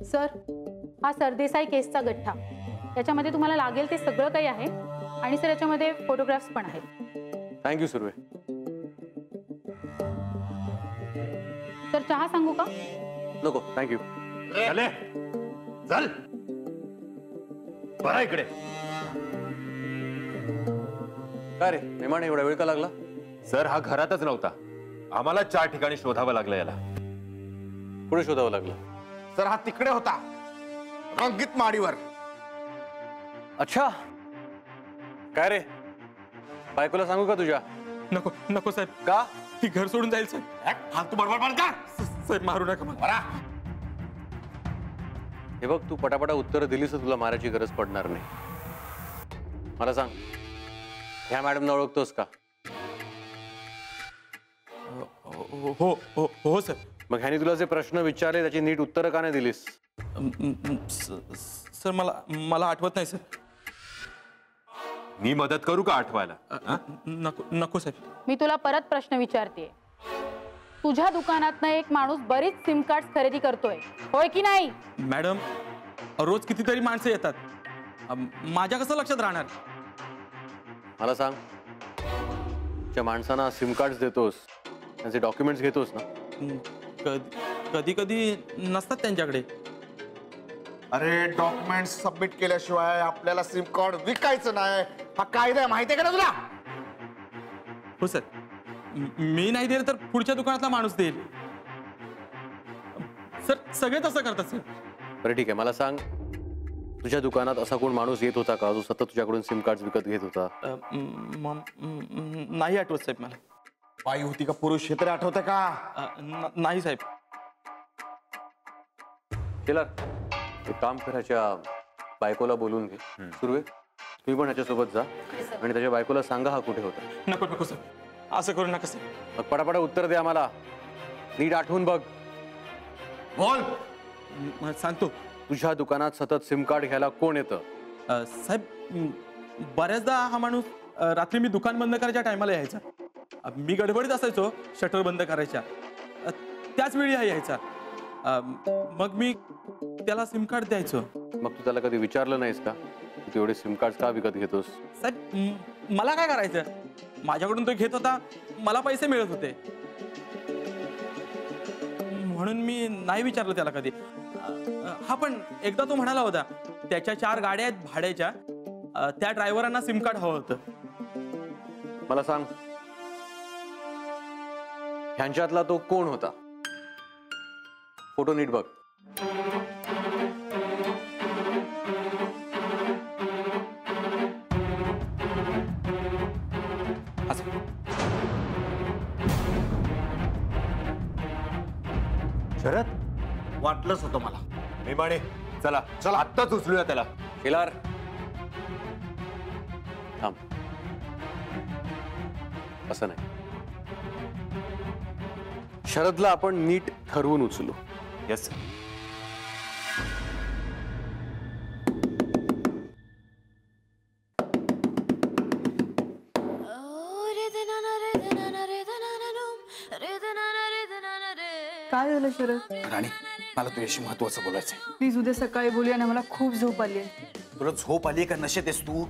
Sir, हा सरदेसाई केसचा गठ्ठा, त्याच्यामध्ये तुम्हाला लागेल ते सगळं काही आहे आणि सर याच्यामध्ये फोटोग्राफ्स पण आहेत. थँक्यू सुर्वे. सर चहा सांगू का? नको थँक्यू. चले चल बरा इकडे. काय रे मेहमान, एवढा वेळ का लागला? सर हा घरातच नव्हता, आम्हाला 4 ठिकाणी शोधावं लागलं याला. पुढे शोधावं लागलं? सर हा तिकडे होता, रंगीत माडीवर. अच्छा, काय रे बायकोला सांगू का तुझ्या? नको नको साहेब. का? ती घर सोडून जाईल साहेब. फालतू बडबड बंद कर. साहेब मारू नका मला. बरा हे बघ, तू पटापटा उत्तर दिलीस तर तुला मारायची गरज पडणार नाही. मला सांग, ह्या मॅडमला ओळखतोस का? हो हो हो सर. मग ह्यानी तुला जे प्रश्न विचारले त्याची नीट उत्तरं का नाही दिलीस? सर मला आठवत नाही सर. मी मदत करू का आठवायला? नको नको साहेब. मी तुला परत प्रश्न विचारते. तुझ्या दुकानातनं एक माणूस बरीच सिम कार्ड खरेदी करतोय, होय की नाही? मॅडम, रोज कितीतरी माणसं येतात, माझ्या कसं लक्षात राहणार? मला सांग, ज्या माणसांना सिम कार्ड देतोस त्यांचे डॉक्युमेंट्स घेतोस ना? कधी कधी नसतात त्यांच्याकडे. अरे डॉक्युमेंट सबमिट केल्याशिवाय आपल्याला सिम कार्ड विकायचं नाही, हा कायदा आहे, माहिती आहे का तुला? हो सर. मी नाही दिलं तर पुढच्या दुकानातला माणूस देईल. सर सगळे तसं करतात सर. बरं ठीक आहे, मला सांग, तुझ्या दुकानात असा कोण माणूस येत होता का जो सतत तुझ्याकडून सिम कार्ड विकत घेत होता? नाही आठवत साहेब मला. बाई होती का पुरुष हे तरी आठवतं का? नाही साहेब. केला एक काम करायच्या बायकोला बोलून घे. सुर्वे, तुम्ही पण ह्याच्यासोबत जा आणि त्याच्या बायकोला सांगा हा कुठे होता. नको नको सर, असं करू नका सर. मग पटापटा उत्तर द्या मला, नीट आठवून बघ. बोल. सांगतो. तुझ्या दुकानात सतत सिम कार्ड घ्यायला कोण येतं? साहेब, बऱ्याचदा हा माणूस रात्री मी दुकान बंद करायच्या टायमाला यायचा. मी गडबडीत असायचो शटर बंद करायच्या, त्याच वेळी हा यायचा. मग मी त्याला सिम कार्ड द्यायचो. मग तू त्याला कधी विचारलं नाहीस का तू एवढे सिम कार्ड का विकत घेतोस? साहेब, मला काय करायचं? माझ्याकडून तो घेत होता, मला पैसे मिळत होते, म्हणून मी नाही विचारलं त्याला कधी. हा पण एकदा तो म्हणाला होता त्याच्या 4 गाड्या आहेत भाड्याच्या, त्या ड्रायव्हरांना सिम कार्ड हवं होतं. मला सांग, ह्यांच्यातला तो कोण होता? फोटो नीट बघ. शरद, वाटलंच होतं मला. मेमाणे चला चला आत्ताच उचलूया त्याला. केलार थांब, असं नाही. शरदला आपण नीट ठरवून उचलू. येस. काय झालं शरद? राणी, मला तुझ्याशी महत्वाचं बोलायचंय. प्लीज उद्या सकाळी बोलूया ना, मला खूप झोप आली आहे. तुला झोप आली का नशेत आहेस तू?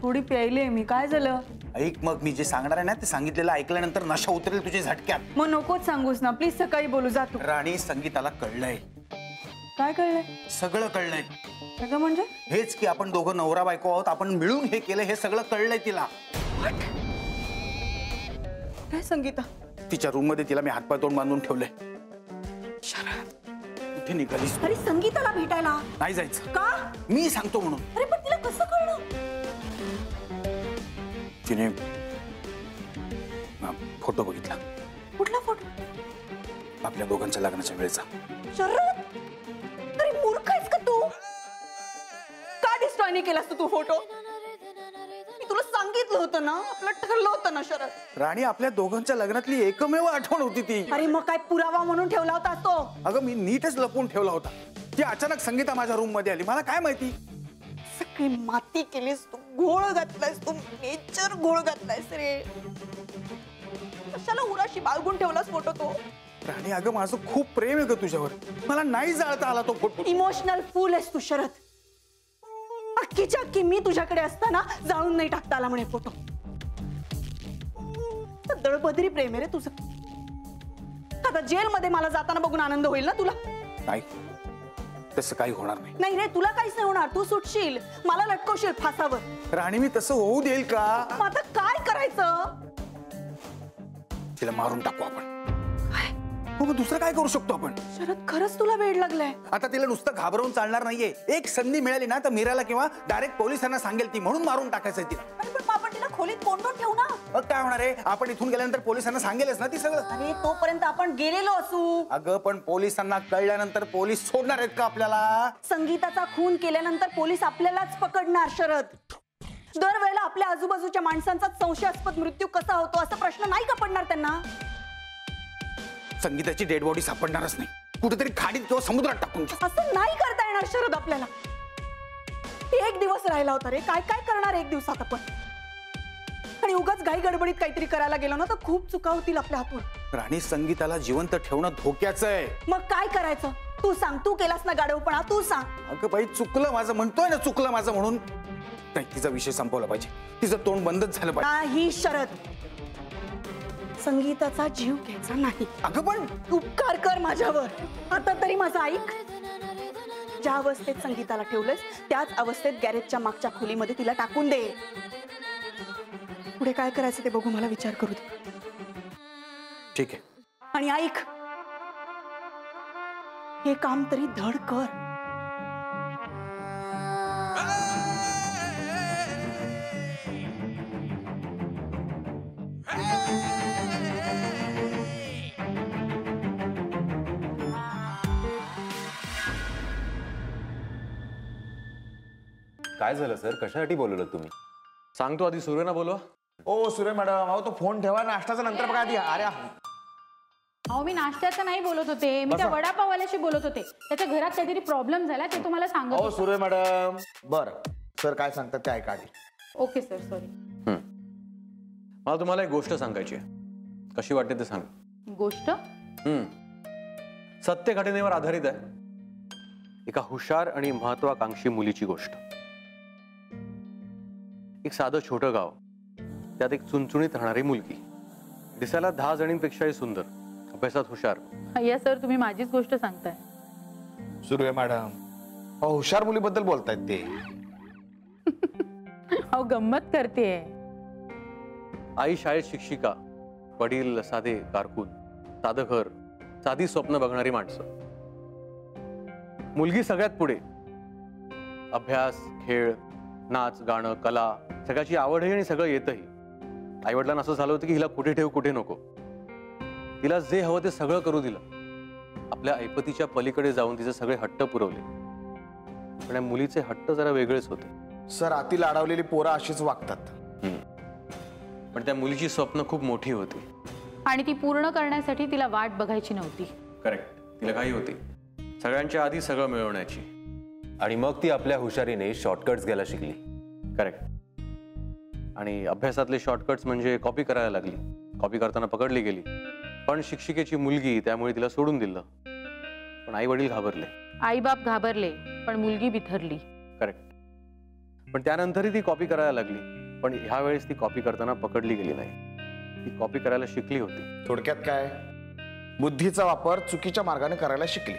थोडी प्यायली आहे मी. काय झालं? ऐक, मग मी जे सांगणार आहे ना ते सांगितलेलं ऐकल्यानंतर नशा उतरेल तुझ्या झटक्यात. मग नकोच सांगूस ना, प्लीज सकाळी बोलू. जा तू. राणी, संगीताला कळलंय. काय कळलंय? सगळं कळलंय. सगळं म्हणजे? हेच की आपण दोघं नवरा बायको आहोत, आपण मिळून हे केलं, हे सगळं कळलंय तिला. काय संगीता? तिच्या रूम मध्ये तिला मी हातपाय तोंड बांधून ठेवलंय. कुठे निघालीस? अरे संगीताला भेटायला नाही जायचं का? मी सांगतो म्हणून. अरे पण तिला कसं कळलं? तिने फोटो बघितला. कुठला फोटो? आपल्या दोघांच्या लग्नाच्या वेळेचा. शरद, अरे मूर्ख आहेस का तू? का डिस्ट्रॉय नाही केलास तू फोटो? मी तुला सांगितलं होतं ना, आपलं ठरलं होतं ना शरद. राणी, आपल्या दोघांच्या लग्नातली एकमेव आठवण होती ती. अरे मग काय पुरावा म्हणून ठेवला होता तो? अगं मी नीटच लपवून ठेवला होता. ती अचानक संगीता माझ्या रूम मध्ये आली, मला काय माहिती. सगळी माती केलीस तू, घोळ घातलायस तू, नेचर घोळ घातलायस रे. कशाला उराशी बाळगून ठेवलास फोटो तो? राणी अगं माझं खूप प्रेम आहे ग तुझ्यावर, मला नाही जाळता आला तो फोटो. इमोशनल फूल आहेस तू शरद. अख्खीच्या अख्खी मी तुझ्याकडे असताना जाळून नाही टाकता आला म्हणे फोटो. दळबदरी प्रेम आहे रे तुझं. आता जेलमध्ये मला जाताना बघून आनंद होईल ना तुला? नाही, तसं काही होणार नाही. नाही रे, तुला काहीच नाही होणार. तू सुटशील, मला लटकवशील फासावर. राणी मी तसं होऊ देईल का? मग आता काय करायचं? तिला मारून टाकू आपण. हो, मग दुसरं काय करू शकतो आपण? शरद खरंच तुला वेड लागलाय. आता तिला नुसतं घाबरवून चालणार नाहीये. एक संधी मिळाली ना तर मीराला किंवा डायरेक्ट पोलिसांना सांगेल ती, म्हणून मारून टाकायचंय तिला. अरे पण मग आपण तिला खोलीत कोंडून ठेवू ना. मग काय होणार आहे? आपण इथून गेल्यानंतर पोलिसांना सांगेलच ना ती सगळं. अरे तोपर्यंत आपण गेलेलो असू. अगं पण पोलिसांना कळल्यानंतर पोलीस सोडणार आहेत का आपल्याला? संगीताचा खून केल्यानंतर पोलीस आपल्यालाच पकडणार शरद. दरवेळेला आपल्या आजूबाजूच्या माणसांचा संशयास्पद मृत्यू कसा होतो असा प्रश्न नाही का पडणार त्यांना? संगीताची डेड बॉडी सापडणारच नाही. कुठेतरी खाडीत किंवा समुद्रात टाकून. असं नाही करता येणार शरद आपल्याला. एक दिवस राहिला होता रे. काय काय करणार एक दिवसात आपण? आणि उगाच घाई गडबडीत काहीतरी करायला गेलो ना तर खूप चुका होतील आपल्या हातून. राणी संगीताला जिवंत ठेवणं धोक्याचं आहे. मग काय करायचं? तू सांग. तू केलास ना गाढवपणा, तू सांग. अगं बाई चुकलं माझं, म्हणतोय ना चुकलं माझं म्हणून. नाही, तिचा विषय संपवला पाहिजे. तिचं तोंड बंदच झालं पाहिजे. नाही शरद, संगीताचा जीव घ्यायचा नाही. अगं पण उपकार कर माझ्यावर. आता तरी माझं ऐक. ज्या अवस्थेत संगीताला ठेवलंस त्याच अवस्थेत गॅरेजच्या मागच्या खोलीमध्ये तिला टाकून दे. पुढे काय करायचं ते बघू, मला विचार करू दे. ठीक आहे. आणि ऐक, हे काम तरी धड कर. काय झालं सर? कशासाठी बोलवलं तुम्ही? सांगतो आधी सुरेना बोलवा. ओ सुरे मॅडम, अहो तो फोन ठेवा, नाश्त्याचा नंतर बघा आधी. अरे अहो मी नाश्त्याचं नाही बोलत होते, मी त्या वडापाववाल्याशी बोलत होते. त्याच्या घरात काहीतरी प्रॉब्लेम झाला ते तुम्हाला सांगत ओ होते. सुरे मॅडम, बर सर काय सांगतात ते ऐका आधी. Okay sir, sorry. मला तुम्हाला एक गोष्ट सांगायची आहे. कशी वाटते ते सांग. गोष्ट? सत्य घटनेवर आधारित आहे. एका हुशार आणि महत्वाकांक्षी मुलीची गोष्ट. एक साधं छोटं गाव, त्यात एक चुणचुणीत राहणारी मुलगी, दिसायला 10 जणींपेक्षाही सुंदर, अभ्यासात हुशार. या सर, तुम्ही माझीच गोष्ट सांगताय. सुरे मॅडम, अहो हुशार मुलीबद्दल बोलतायत ते. अहो गंमत करतेय. आई शाळेत शिक्षिका, वडील साधे कारकून, साधं घर, साधी स्वप्न बघणारी माणसं. मुलगी सगळ्यात पुढे. अभ्यास, खेळ, नाच, गाणं, कला सगळ्याची आवडही आणि सगळं येतही. आईवडिलांना असं झालं होतं की हिला कुठे ठेव कुठे नको. तिला जे हवं ते सगळं करू दिलं. आपल्या ऐपतीच्या पलीकडे जाऊन तिचे सगळे हट्ट पुरवले. पण या मुलीचे हट्ट जरा वेगळेच होते. सर, अति लाडावलेली पोरं अशीच वागतात. पण त्या मुलीची स्वप्न खूप मोठी होती आणि ती पूर्ण करण्यासाठी तिला वाट बघायची नव्हती. करेक्ट. तिला घाई होती सगळ्यांच्या आधी सगळं मिळवण्याची. आणि मग ती आपल्या हुशारीने शॉर्टकट्स घ्यायला शिकली. करेक्ट. आणि अभ्यासातले शॉर्टकट्स म्हणजे कॉपी करायला लागली. कॉपी करताना पकडली गेली. पण शिक्षिकेची मुलगी, त्यामुळे तिला सोडून दिलं. पण आई वडील घाबरले. आईबाप घाबरले, पण मुलगी बिथरली. करेक्ट. पण त्यानंतरही ती कॉपी करायला लागली. पण ह्या वेळेस ती कॉपी करताना पकडली गेली नाही. ती कॉपी करायला शिकली होती. थोडक्यात काय, बुद्धीचा वापर चुकीच्या मार्गाने करायला शिकली.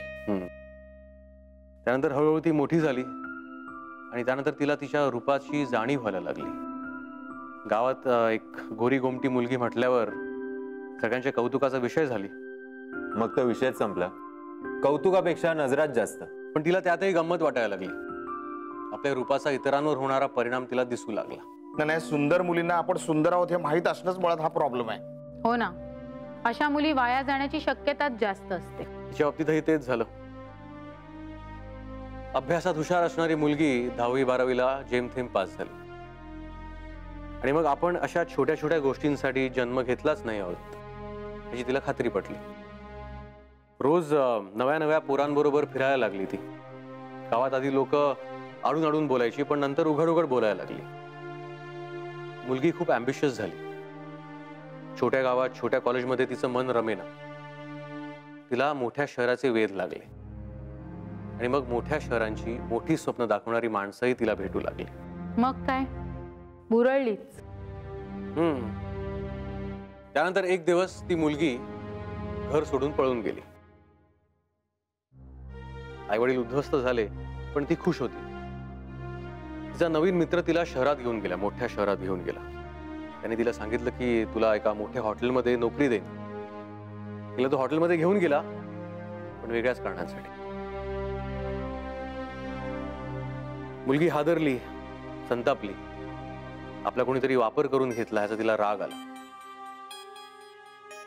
त्यानंतर हळूहळू ती मोठी झाली आणि त्यानंतर तिला तिच्या रूपाची जाणीव व्हायला लागली. गावात एक गोरी गोमटी मुलगी म्हटल्यावर सगळ्यांच्या कौतुकाचा विषय झाली. मग तो विषयच संपला. कौतुकापेक्षा नजरात जास्त. पण तिला त्यातही गंमत वाटायला लागली. आपल्या रूपाचा इतरांवर होणारा परिणाम तिला दिसू लागला. नाही, सुंदर मुलींना आपण सुंदर आहोत हे माहीत असणंच मुळात हा प्रॉब्लेम आहे. हो ना, अशा मुली वाया जाण्याची शक्यताच जास्त असते. तिच्या बाबतीतही तेच झालं. अभ्यासात हुशार असणारी मुलगी 10वी-12वीला जेमथेम पास झाली. आणि मग आपण अशा छोट्या छोट्या गोष्टींसाठी जन्म घेतलाच नाही आहोत याची तिला खात्री पटली. रोज नव्या नव्या पोरांबरोबर फिरायला लागली ती. गावात आधी लोक आडून आडून बोलायची, पण नंतर उघड उघड बोलायला लागली. मुलगी खूप ॲम्बिशियस झाली. छोट्या गावात छोट्या कॉलेजमध्ये तिचं मन रमेना. तिला मोठ्या शहराचे वेध लागले आणि मग मोठ्या शहरांची मोठी स्वप्न दाखवणारी माणसंही तिला भेटू लागली. मग काय, बुरळलीच. त्यानंतर एक दिवस ती मुलगी घर सोडून पळून गेली. आई वडील उद्ध्वस्त झाले, पण ती खुश होती. तिचा नवीन मित्र तिला शहरात घेऊन गेला, मोठ्या शहरात घेऊन गेला. त्याने तिला सांगितलं की तुला एका मोठ्या हॉटेलमध्ये नोकरी देईन. तिला तो हॉटेलमध्ये घेऊन गेला, पण वेगळ्याच कारणांसाठी. मुलगी हादरली, संतापली. आपला कोणीतरी वापर करून घेतला ह्याचा तिला राग आला.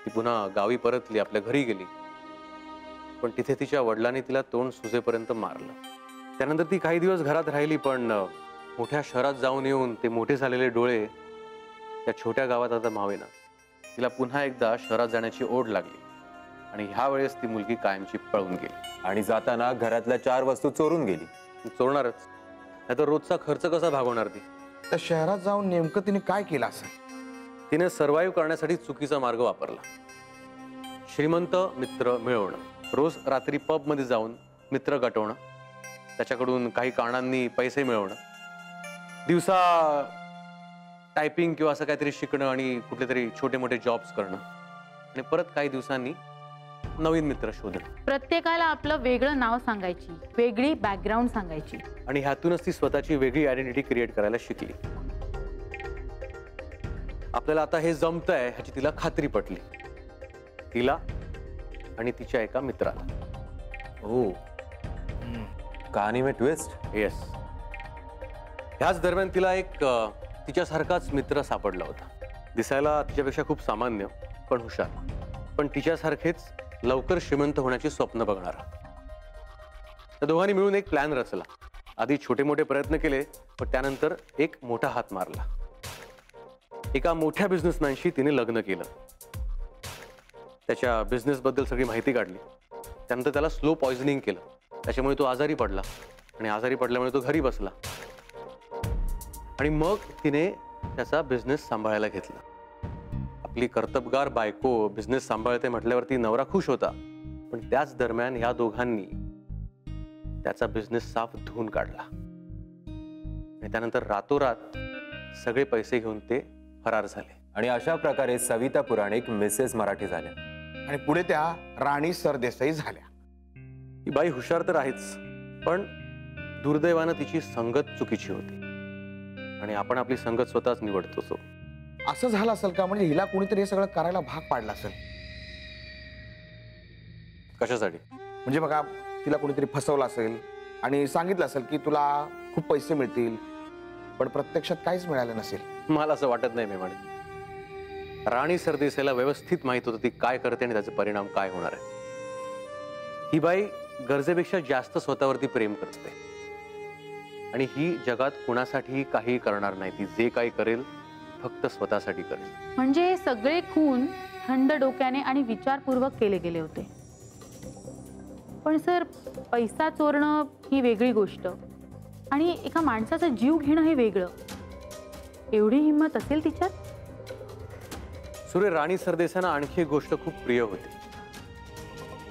ती पुन्हा गावी परतली, आपल्या घरी गेली. पण तिथे तिच्या वडिलांनी तिला तोंड सुजेपर्यंत मारलं. त्यानंतर ती काही दिवस घरात राहिली, पण मोठ्या शहरात जाऊन येऊन ते मोठे झालेले डोळे त्या छोट्या गावात आता मावेना. तिला पुन्हा एकदा शहरात जाण्याची ओढ लागली आणि ह्या वेळेस ती मुलगी कायमची पळून गेली. आणि जाताना घरातल्या 4 वस्तू चोरून गेली. चोरणारच, नाहीतर रोजचा खर्च कसा भागवणार ती? त्या शहरात जाऊन नेमकं तिने काय केलं असेल? तिने सर्व्हाइव्ह करण्यासाठी चुकीचा मार्ग वापरला. श्रीमंत मित्र मिळवणं, रोज रात्री पब मध्ये जाऊन मित्र गटवणं, त्याच्याकडून काही कारणांनी पैसे मिळवणं, दिवसा टायपिंग किंवा असं काहीतरी शिकणं आणि कुठले तरी छोटे मोठे जॉब्स करणं आणि परत काही दिवसांनी नवीन मित्र शोधणं. प्रत्येकाला आपलं वेगळं नाव सांगायची, वेगळी बॅकग्राऊंड सांगायची आणि ह्यातूनच ती स्वतःची वेगळी आयडेंटिटी क्रिएट करायला शिकली. आपल्याला आता हे जमतंय ह्याची तिला खात्री पटली, तिला आणि तिच्या एका मित्राला. ओ, कहाणी में ट्विस्ट. येस. ह्याच दरम्यान तिला एक तिच्यासारखाच मित्र सापडला होता. दिसायला तिच्यापेक्षा खूप सामान्य, पण हुशार, पण तिच्यासारखेच लवकर श्रीमंत होण्याची स्वप्न बघणारा. त्या दोघांनी मिळून एक प्लॅन रचला. आधी छोटे मोठे प्रयत्न केले, पण त्यानंतर एक मोठा हात मारला. एका मोठ्या बिझनेसमॅनशी तिने लग्न केलं. त्याच्या बिझनेसबद्दल सगळी माहिती काढली. त्यानंतर त्याला स्लो पॉइझनिंग केलं. त्याच्यामुळे तो आजारी पडला आणि आजारी पडल्यामुळे तो घरी बसला आणि मग तिने त्याचा बिझनेस सांभाळायला घेतला. आपली कर्तबगार बायको बिझनेस सांभाळते म्हटल्यावरती नवरा खुश होता, पण त्याच दरम्यान या दोघांनी त्याचा बिझनेस साफ धुवून काढला आणि त्यानंतर रातोरात सगळे पैसे घेऊन ते फरार झाले. आणि अशा प्रकारे सविता पुराणिक मिसेस मराठी झाल्या आणि पुढे त्या राणी सरदेसाई झाल्या. ही बाई हुशार तर आहेच, पण दुर्दैवानं तिची संगत चुकीची होती आणि आपण आपली संगत स्वतःच निवडतो. असं झालं असेल का? म्हणजे हिला कोणीतरी हे सगळं करायला भाग पाडला असेल. कशासाठी? म्हणजे बघा, तिला कोणीतरी फसवलं असेल आणि सांगितलं असेल की तुला खूप पैसे मिळतील, पण प्रत्यक्षात काहीच मिळालं नसेल. मला असं वाटत नाही. मी म्हणे राणी सरदेसाईला व्यवस्थित माहित होतं ती काय करते आणि त्याचे परिणाम काय होणार आहे. ही बाई गरजेपेक्षा जास्त स्वतःवरती प्रेम करते आणि ही जगात कुणासाठीही काही करणार नाही. ती जे काही करेल फक्त स्वतःसाठी करेल. म्हणजे हे सगळे खून थंड डोक्याने आणि विचारपूर्वक केले गेले होते. पण सर, पैसा चोरणं ही वेगळी गोष्ट आणि एका माणसाचा जीव घेणं हे वेगळं. एवढी हिंमत असेल तिच्यात? सूर्य, राणी सरदेसाईंना आणखी एक गोष्ट खूप प्रिय होती,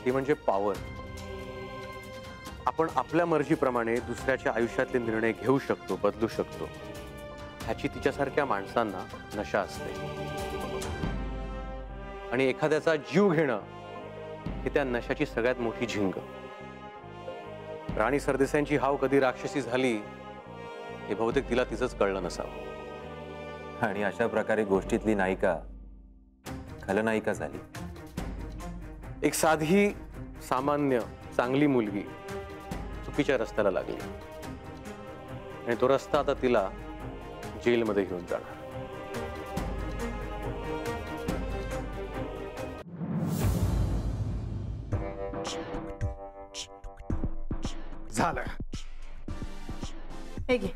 ती म्हणजे पॉवर. आपण आपल्या मर्जीप्रमाणे दुसऱ्याच्या आयुष्यातले निर्णय घेऊ शकतो, बदलू शकतो. ह्याची तिच्यासारख्या माणसांना नशा असते आणि एखाद्याचा जीव घेणं ही त्या नशाची सगळ्यात मोठी झिंग. राणी सरदेसाईंची हाव कधी राक्षसी झाली हे बहुतेक तिला तिचंच कळलं नसावं. आणि अशा प्रकारे गोष्टीतली नायिका खलनायिका झाली. एक साधी, सामान्य, चांगली मुलगी चुकीच्या रस्त्याला लागली आणि तो रस्ता आता तिला जेलमध्ये घेऊन जाणार. झालं. हे घे.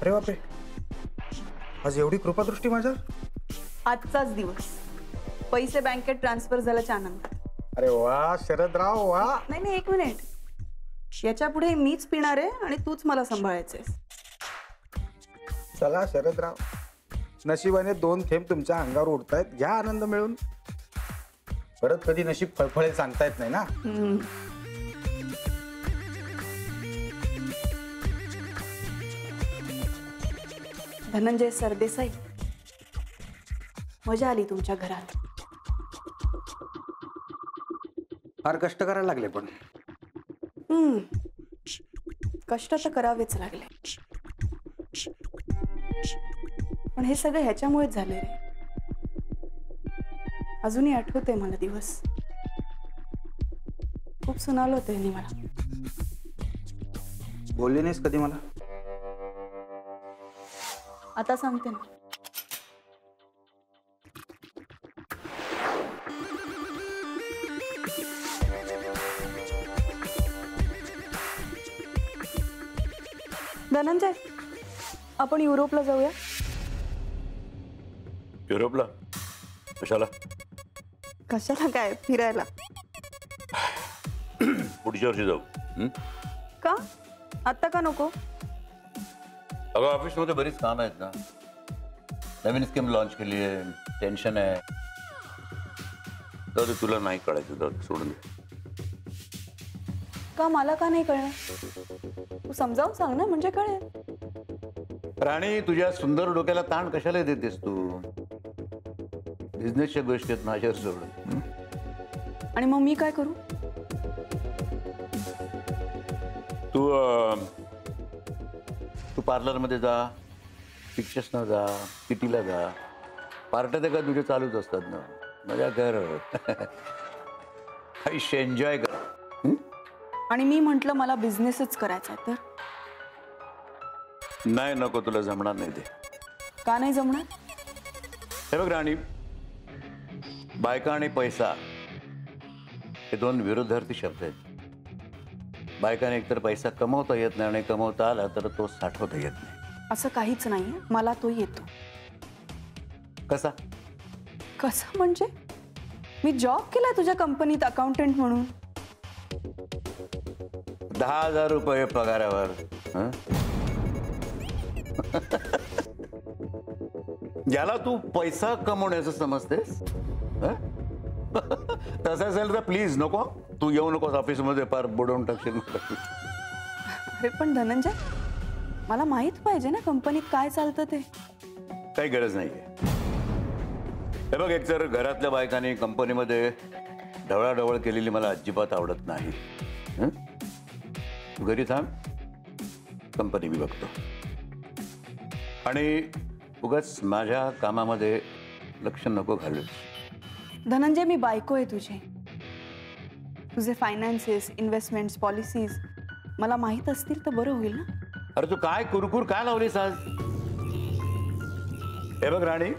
अरे बापरे, आज एवढी कृपादृष्टी माझ्यावर. आजचाच दिवस पैसे बँकेत ट्रान्सफर झाल्याच्या आनंद. अरे वा शरदराव वा. नाही, एक मिनिट. याच्या पुढे मीच पिणार आहे आणि तूच मला सांभाळायचंय. चला शरदराव, नशिबाने 2 थेंब तुमच्या अंगावर उडतायत. घ्या आनंद मिळून. परत कधी नशीब फळफळेल सांगता येत नाही ना. धनंजय सरदेसाई, मजा आली तुमच्या घरात. फार कष्ट करायला लागले पण. कष्ट तर करावेच लागले, पण हे सगळं ह्याच्यामुळेच झाले रे. अजूनही आठवते मला दिवस. खूप सुनावलं होतं यांनी मला. बोलली नाहीस कधी मला. आता सांगते ना. धनंजय, आपण युरोपला जाऊया. युरोपला कशाला? कशाला काय, फिरायला. पुढच्या वर्षी जाऊ. का आत्ता का नको? अगं ऑफिसमध्ये बरीच काम आहेत ना. नवीन स्कीम लॉन्च केली आहे, टेन्शन आहे. जाऊ दे, तुला नाही कळायचं, जाऊ दे, सोडून दे. का मला का नाही कळणार? तू समजावून सांग ना, म्हणजे कळेल. राणी, तुझ्या सुंदर डोक्याला ताण कशाला देतेस तू? बिझनेसच्या गोष्टी आहेत माझ्यावर सोडून. आणि मग मी काय करू? तू पार्लरमध्ये जा, पिक्चर्सना जा, किटीला जा. पार्ट्या तर काय तुझे चालूच असतात ना. मजा कर, आयुष्य एन्जॉय कर. आणि मी म्हंटल मला बिझनेसच करायचा तर? नाही, नको, तुला जमणार नाही ते. का नाही जमणार? हे बघ राणी, बायका आणि पैसा हे दोन विरोधार्थी शब्द आहेत. बायकाने एकतर पैसा कमवता येत नाही आणि कमवता आला तर तो साठवता येत नाही. असं काहीच नाहीये, मला तो येतो. कसा? कसा म्हणजे? मी जॉब केलाय तुझ्या कंपनीत अकाउंटंट म्हणून. 10,000 रुपये पगारावर. हं? याला तू पैसा कमवण्याचं समजतेस? हं? तसं असेल तर प्लीज नको, तू येऊ नकोस ऑफिसमध्ये, फार बुडवून टाकशील. अरे पण धनंजय, मला माहित पाहिजे ना कंपनीत काय चालतं ते. काही गरज नाहीये. हे बघ, एक तर घरातल्या बायकांनी कंपनीमध्ये ढवळाढवळ केलेली मला अजिबात आवडत नाही. हं? तू घरी थांब, कंपनी मी बघतो. आणि उगाच माझ्या कामामध्ये लक्ष नको घालूस. धनंजय, मी बायको आहे तुझी. तुझे फायनान्सेस, इन्व्हेस्टमेंट्स, पॉलिसीज मला माहित असतील तर बरं होईल ना. अरे तू काय कुरकुर काय लावलीस आज? हे बघ राणी,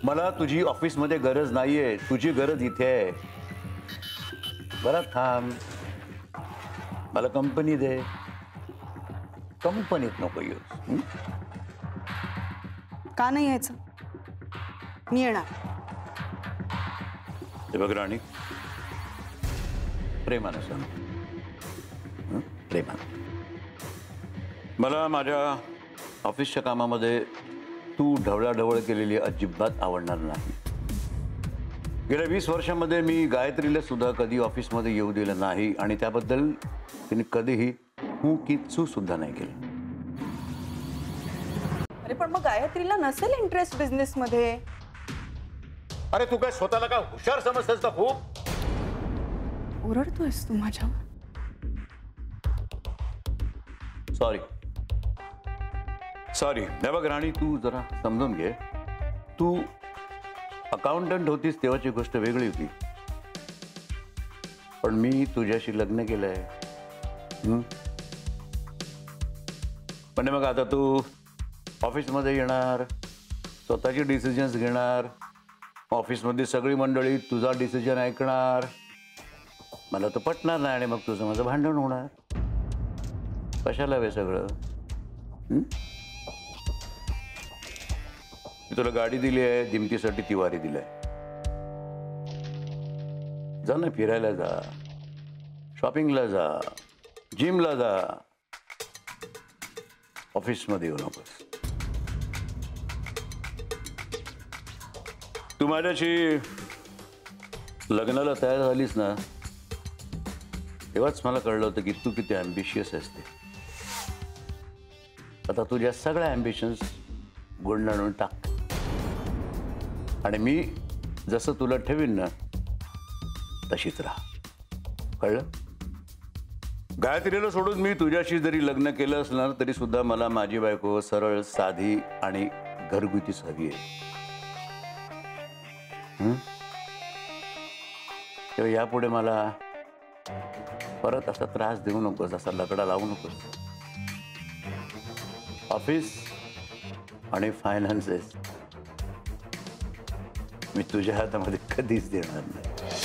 मला तुझी ऑफिसमध्ये गरज नाहीये, तुझी गरज इथे आहे. बरं थांब, मला कंपनी दे. कंपनीत नको येऊस. का नाही यायचं? मी येणार. हे बघ राणी, प्रेमानं सांग. प्रेमानं. मला माझ्या ऑफिसच्या कामामध्ये तू ढवळाढवळ केलेली अजिबात आवडणार नाही. गेल्या 20 वर्षामध्ये मी गायत्रीला सुद्धा कधी ऑफिसमध्ये येऊ दिलं नाही आणि त्याबद्दल तिने कधीही हू की चू सुद्धा नाही केलं. अरे पण मग गायत्रीला नसेल इंटरेस्ट बिझनेस मध्ये. अरे तू काय स्वतःला काय हुशार समजतेस का खूप? ओरडतोयस तू माझ्यावर. सॉरी. हे बघ राणी, तू जरा समजून घे. तू अकाउंटंट होतीस तेव्हाची गोष्ट वेगळी होती, पण मी तुझ्याशी लग्न केलंय. पण मग आता तू ऑफिसमध्ये येणार, स्वतःची डिसिजन्स घेणार, ऑफिसमध्ये सगळी मंडळी तुझा डिसिजन ऐकणार. मला तर पटणार नाही आणि मग तुझं माझं भांडण होणार. कशाला हे सगळं? मी तुला गाडी दिली आहे, दिमतीसाठी तिवारी दिलाय. जा ना, फिरायला जा, शॉपिंगला जा, जिमला जा. ऑफिसमध्ये येऊ नकोस. तू माझ्याशी लग्नाला तयार झालीस ना तेव्हाच मला कळलं होतं की तू किती ॲम्बिशियस असते. आता तुझ्या सगळ्या ॲम्बिशन्स गुंडाळून टाक आणि मी जसं तुला ठेवीन ना तशीच राहा. कळलं? गायत्रीला सोडून मी तुझ्याशी जरी लग्न केलं असणार तरी सुद्धा मला माझी बायको सरळ, साधी आणि घरगुतीच हवी आहे. तेव्हा यापुढे मला परत असा त्रास देऊ नकोस, असा लकडा लावू नकोस. ऑफिस आणि फायनान्सेस मी तुझ्या हातामध्ये कधीच देणार नाही.